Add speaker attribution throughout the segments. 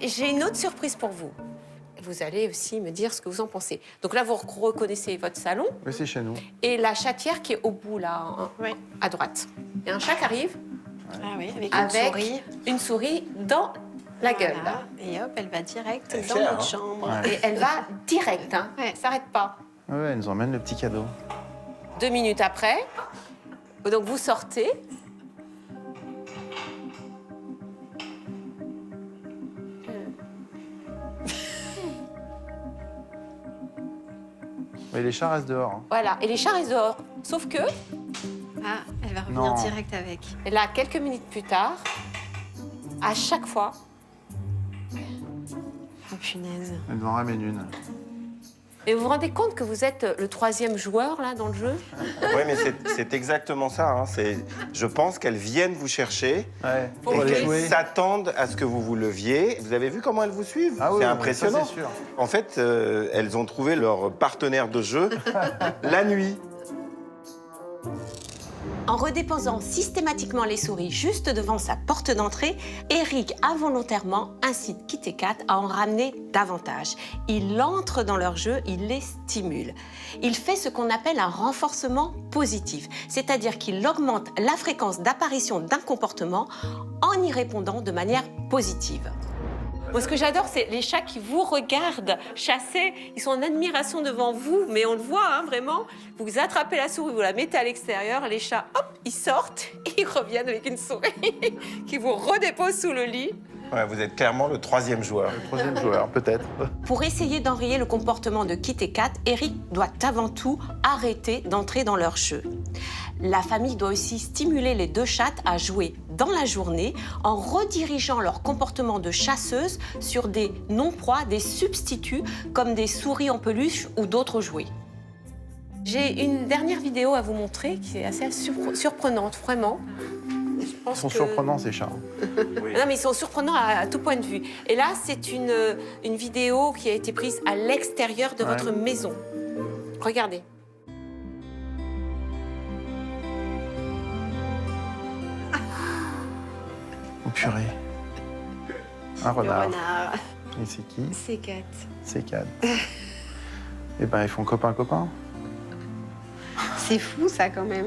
Speaker 1: J'ai une autre surprise pour vous. Vous allez aussi me dire ce que vous en pensez. Donc là, vous reconnaissez votre salon.
Speaker 2: Oui, c'est chez nous.
Speaker 1: Et la chatière qui est au bout, là,
Speaker 3: Oui.
Speaker 1: à droite. Il y a un chat qui arrive
Speaker 3: Ah oui, avec
Speaker 1: avec une souris dans la gueule.
Speaker 3: Voilà. Et hop, elle va direct
Speaker 4: Elle est
Speaker 3: dans
Speaker 4: fière,
Speaker 3: notre
Speaker 4: hein.
Speaker 3: chambre.
Speaker 2: Ouais.
Speaker 1: Et elle va direct, hein.
Speaker 3: Ouais.
Speaker 1: Elle s'arrête pas.
Speaker 2: Ouais, elle nous emmène le petit cadeau.
Speaker 1: 2 minutes après, donc vous sortez.
Speaker 2: Mais les chats restent dehors. Hein.
Speaker 1: Voilà, et les chats restent dehors. Sauf que,
Speaker 3: Ah, elle va revenir
Speaker 2: Non.
Speaker 3: direct avec.
Speaker 1: et là, quelques minutes plus tard, à chaque fois,
Speaker 3: Oh punaise.
Speaker 2: Elle nous en ramène une.
Speaker 1: et vous vous rendez compte que vous êtes le 3e joueur, là, dans le jeu?
Speaker 4: Oui, mais c'est exactement ça. Hein. Je pense qu'elles viennent vous chercher
Speaker 2: Ouais,
Speaker 1: Pour
Speaker 2: pour
Speaker 4: et
Speaker 2: aller
Speaker 1: les
Speaker 4: qu'elles
Speaker 2: jouer.
Speaker 4: s'attendent à ce que vous vous leviez. Vous avez vu comment elles vous suivent?
Speaker 2: Ah oui,
Speaker 4: C'est
Speaker 2: oui,
Speaker 4: impressionnant.
Speaker 2: ça, c'est sûr.
Speaker 4: En fait, elles ont trouvé leur partenaire de jeu la nuit.
Speaker 1: En redéposant systématiquement les souris juste devant sa porte d'entrée, Eric involontairement incite Kit et Kat à en ramener davantage. Il entre dans leur jeu, il les stimule. Il fait ce qu'on appelle un renforcement positif, c'est-à-dire qu'il augmente la fréquence d'apparition d'un comportement en y répondant de manière positive. Moi, ce que j'adore, c'est les chats qui vous regardent chasser. Ils sont en admiration devant vous, mais on le voit, hein, vraiment. Vous attrapez la souris, vous la mettez à l'extérieur, les chats, hop, ils sortent et ils reviennent avec une souris qui vous redépose sous le lit.
Speaker 4: Ouais, vous êtes clairement le 3e joueur.
Speaker 2: Le 3e joueur, peut-être.
Speaker 1: Pour essayer d'enrayer le comportement de Kit et Kat, Eric doit avant tout arrêter d'entrer dans leur jeu. La famille doit aussi stimuler les 2 chattes à jouer dans la journée en redirigeant leur comportement de chasseuse sur des non-proies, des substituts comme des souris en peluche ou d'autres jouets. J'ai une dernière vidéo à vous montrer qui est assez surprenante, vraiment. Je
Speaker 2: Ils
Speaker 1: pense
Speaker 2: sont
Speaker 1: que-
Speaker 2: surprenants, ces chats.
Speaker 1: Non, mais ils sont surprenants à tout point de vue. Et là, c'est une vidéo qui a été prise à l'extérieur de
Speaker 2: Ouais.
Speaker 1: votre maison. Regardez.
Speaker 2: Oh purée. Un
Speaker 3: Le
Speaker 2: renard.
Speaker 3: renard.
Speaker 2: Et c'est qui?
Speaker 3: C'est Kat.
Speaker 2: C'est Kat. Eh ben, ils font copain-copain.
Speaker 3: C'est fou, ça, quand même.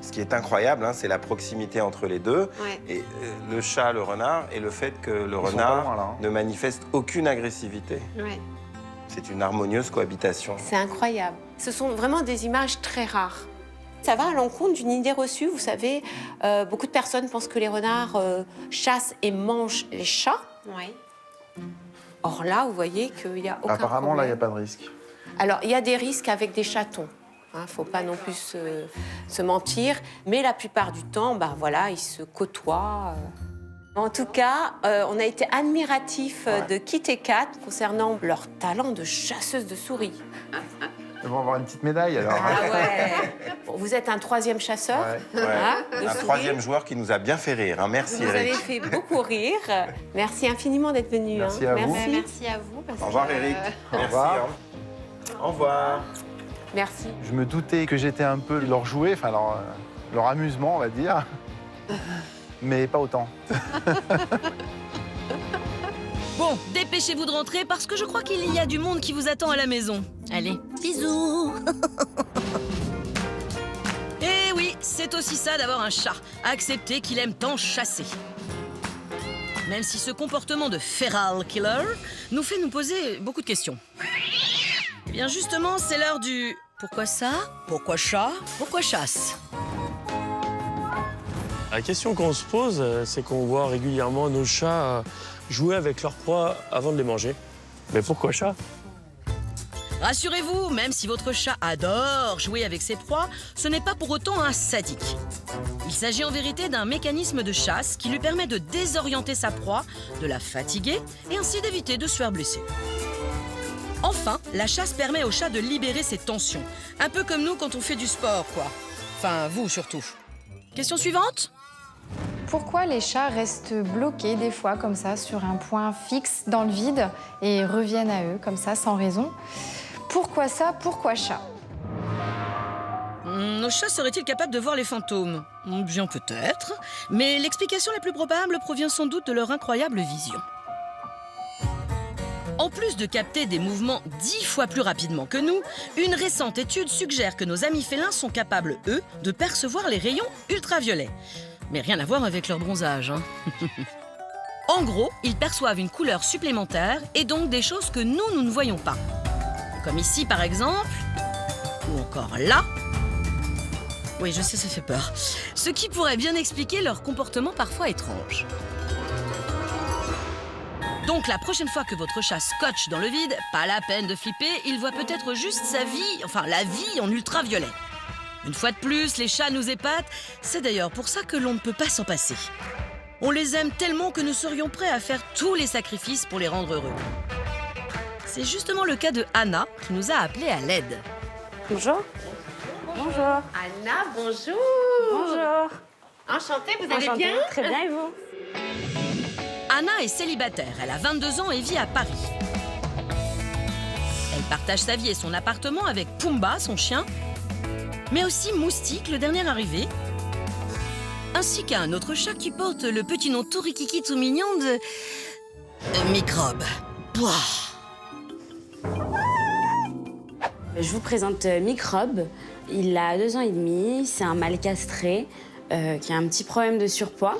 Speaker 4: Ce qui est incroyable, hein, c'est la proximité entre les deux.
Speaker 3: Ouais.
Speaker 4: Et le chat, le renard, et le fait que le
Speaker 2: Ils sont pas
Speaker 4: renard
Speaker 2: loin, là, hein.
Speaker 4: ne manifeste aucune agressivité.
Speaker 3: Ouais.
Speaker 4: C'est une harmonieuse cohabitation.
Speaker 1: C'est incroyable. Ce sont vraiment des images très rares. Ça va à l'encontre d'une idée reçue. Vous savez, beaucoup de personnes pensent que les renards chassent et mangent les chats.
Speaker 3: Ouais.
Speaker 1: Or là, vous voyez qu'il n'y a aucun
Speaker 2: Apparemment, là, il n'y a
Speaker 1: problème.
Speaker 2: pas de risque.
Speaker 1: Alors, il y a des risques avec des chatons. Il ne faut pas non plus se mentir. Mais la plupart du temps, ben, voilà, ils se côtoient. En tout cas, on a été admiratifs de Kit et Kat concernant leur talent de chasseuse de souris.
Speaker 2: Ils vont avoir une petite médaille, alors.
Speaker 1: Ah ouais. Bon, vous êtes un 3e chasseur.
Speaker 2: Ouais.
Speaker 4: Ouais.
Speaker 1: hein, de
Speaker 4: Un
Speaker 1: souris.
Speaker 4: 3e joueur qui nous a bien fait rire. Hein. Merci,
Speaker 1: Vous nous avez
Speaker 4: Eric.
Speaker 1: fait beaucoup rire. Merci infiniment d'être venu.
Speaker 2: Merci
Speaker 1: hein.
Speaker 2: à vous.
Speaker 3: Bah, merci à vous. Parce
Speaker 4: Au revoir,
Speaker 3: que,
Speaker 4: Eric.
Speaker 2: Au
Speaker 4: Merci.
Speaker 2: revoir.
Speaker 4: hein. Au revoir.
Speaker 1: Merci.
Speaker 2: Je me doutais que j'étais un peu leur jouet, enfin leur amusement, on va dire. Mais pas autant.
Speaker 5: Bon, dépêchez-vous de rentrer parce que je crois qu'il y a du monde qui vous attend à la maison. Allez, bisous. Eh oui, c'est aussi ça d'avoir un chat. Accepter qu'il aime tant chasser. Même si ce comportement de feral killer nous fait nous poser beaucoup de questions. Eh bien justement, c'est l'heure du pourquoi ça, pourquoi chat, pourquoi chasse.
Speaker 6: La question qu'on se pose, c'est qu'on voit régulièrement nos chats jouer avec leurs proies avant de les manger. Mais pourquoi chat?
Speaker 5: Rassurez-vous, même si votre chat adore jouer avec ses proies, ce n'est pas pour autant un sadique. Il s'agit en vérité d'un mécanisme de chasse qui lui permet de désorienter sa proie, de la fatiguer et ainsi d'éviter de se faire blesser. Enfin, la chasse permet au chat de libérer ses tensions. Un peu comme nous quand on fait du sport, quoi. Enfin, vous surtout. Question suivante ?
Speaker 7: Pourquoi les chats restent bloqués des fois comme ça sur un point fixe dans le vide et reviennent à eux comme ça sans raison? Pourquoi ça? Pourquoi chat?
Speaker 5: Nos chats seraient-ils capables de voir les fantômes? Bien peut-être, mais l'explication la plus probable provient sans doute de leur incroyable vision. En plus de capter des mouvements 10 fois plus rapidement que nous, une récente étude suggère que nos amis félins sont capables, eux, de percevoir les rayons ultraviolets. Mais rien à voir avec leur bronzage, hein. En gros, ils perçoivent une couleur supplémentaire et donc des choses que nous ne voyons pas. Comme ici, par exemple, ou encore là. Oui, je sais, ça fait peur. Ce qui pourrait bien expliquer leur comportement parfois étrange. Donc la prochaine fois que votre chat scotche dans le vide, pas la peine de flipper, il voit peut-être juste sa vie, enfin la vie en ultraviolet. Une fois de plus, les chats nous épatent, c'est d'ailleurs pour ça que l'on ne peut pas s'en passer. On les aime tellement que nous serions prêts à faire tous les sacrifices pour les rendre heureux. C'est justement le cas de Anna qui nous a appelés à l'aide.
Speaker 8: Bonjour. Bonjour.
Speaker 3: Anna, bonjour.
Speaker 8: Bonjour.
Speaker 3: Enchantée, vous allez
Speaker 8: Enchantée.
Speaker 3: bien?
Speaker 8: Très bien, et vous?
Speaker 5: Anna est célibataire, elle a 22 ans et vit à Paris. Elle partage sa vie et son appartement avec Pumba, son chien, mais aussi Moustique, le dernier arrivé, ainsi qu'à un autre chat qui porte le petit nom tout rikiki tout mignon de... Microbe. Pouah.
Speaker 8: Je vous présente Microbe. Il a 2 ans et demi, c'est un mâle castré qui a un petit problème de surpoids,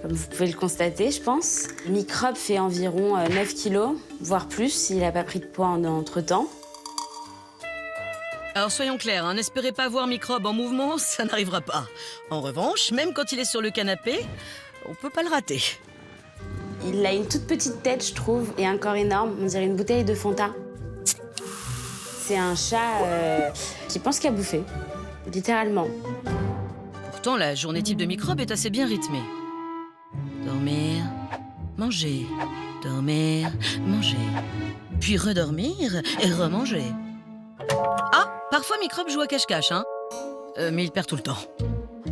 Speaker 8: comme vous pouvez le constater, je pense. Microbe fait environ 9 kilos, voire plus, s'il n'a pas pris de poids entre-temps.
Speaker 5: Alors soyons clairs, hein, n'espérez pas voir Microbe en mouvement, ça n'arrivera pas. En revanche, même quand il est sur le canapé, on peut pas le rater.
Speaker 8: Il a une toute petite tête, je trouve, et un corps énorme, on dirait une bouteille de Fanta. C'est un chat qui pense qu'à bouffer, littéralement.
Speaker 5: Pourtant, la journée type de Microbe est assez bien rythmée. Dormir, manger, dormir, manger, puis redormir et remanger. Ah, parfois Microbe joue à cache-cache, hein. Mais il perd tout le temps.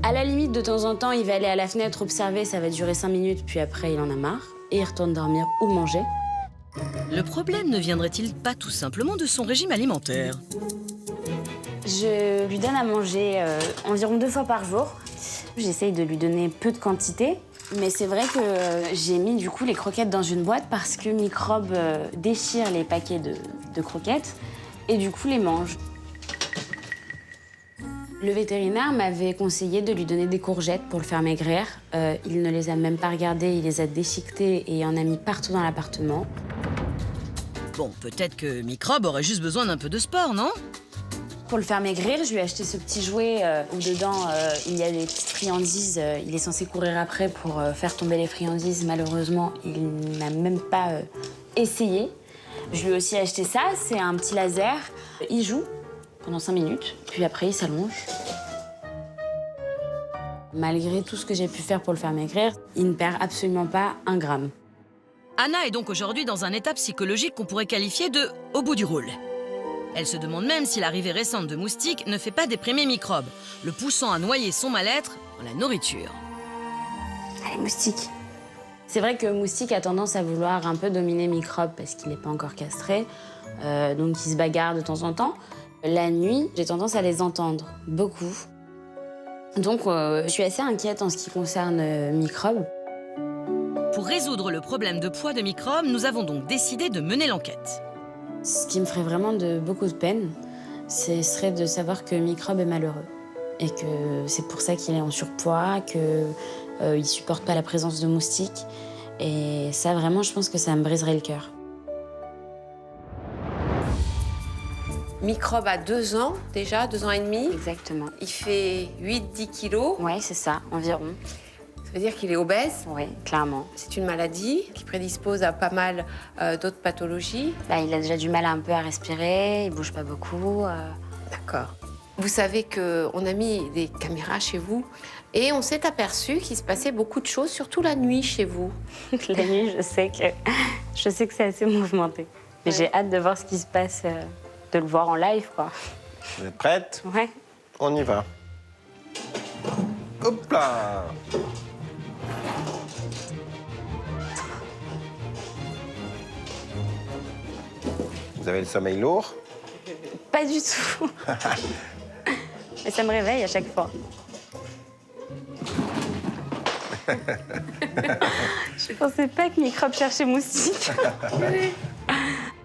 Speaker 8: À la limite, de temps en temps, il va aller à la fenêtre observer, ça va durer 5 minutes, puis après, il en a marre, et il retourne dormir ou manger.
Speaker 5: Le problème ne viendrait-il pas tout simplement de son régime alimentaire?
Speaker 8: Je lui donne à manger environ 2 fois par jour. J'essaye de lui donner peu de quantité, mais c'est vrai que j'ai mis du coup les croquettes dans une boîte parce que Microbe déchire les paquets de croquettes et du coup les mange. Le vétérinaire m'avait conseillé de lui donner des courgettes pour le faire maigrir. Il ne les a même pas regardées, il les a déchiquetées et en a mis partout dans l'appartement.
Speaker 5: Bon, peut-être que Microbe aurait juste besoin d'un peu de sport, non?
Speaker 8: Pour le faire maigrir, je lui ai acheté ce petit jouet où dedans il y a des petites friandises. Il est censé courir après pour faire tomber les friandises. Malheureusement, il n'a même pas essayé. Je lui ai aussi acheté ça, c'est un petit laser. Il joue pendant 5 minutes, puis après il s'allonge. Malgré tout ce que j'ai pu faire pour le faire maigrir, il ne perd absolument pas 1 gramme.
Speaker 5: Anna est donc aujourd'hui dans un état psychologique qu'on pourrait qualifier de « au bout du rôle ». Elle se demande même si l'arrivée récente de Moustique ne fait pas déprimer Microbe, le poussant à noyer son mal-être dans la nourriture.
Speaker 8: Allez, Moustique. C'est vrai que Moustique a tendance à vouloir un peu dominer Microbe parce qu'il n'est pas encore castré, donc il se bagarre de temps en temps. La nuit, j'ai tendance à les entendre, beaucoup. Donc je suis assez inquiète en ce qui concerne Microbe.
Speaker 5: Pour résoudre le problème de poids de Microbe, nous avons donc décidé de mener l'enquête.
Speaker 8: Ce qui me ferait vraiment beaucoup de peine, ce serait de savoir que Microbe est malheureux. Et que c'est pour ça qu'il est en surpoids, qu'il ne supporte pas la présence de Moustique. Et ça, vraiment, je pense que ça me briserait le cœur.
Speaker 3: Microbe a 2 ans déjà, 2 ans et demi.
Speaker 8: Exactement.
Speaker 3: Il fait 8-10 kilos.
Speaker 8: Ouais, c'est ça, environ.
Speaker 3: Ça veut dire qu'il est obèse.
Speaker 8: Oui, clairement.
Speaker 3: C'est une maladie qui prédispose à pas mal d'autres pathologies.
Speaker 8: Là, il a déjà du mal un peu à respirer, il bouge pas beaucoup.
Speaker 3: D'accord. Vous savez qu'on a mis des caméras chez vous et on s'est aperçu qu'il se passait beaucoup de choses, surtout la nuit chez vous.
Speaker 8: La nuit, je sais que c'est assez mouvementé. Mais
Speaker 3: Ouais.
Speaker 8: j'ai hâte de voir ce qui se passe, de le voir en live, quoi.
Speaker 4: Vous êtes prête?
Speaker 8: Ouais.
Speaker 4: On y va. Hop là! Vous avez le sommeil lourd?
Speaker 8: Pas du tout. Et ça me réveille à chaque fois. Je pensais pas que Microbe cherchait moustique.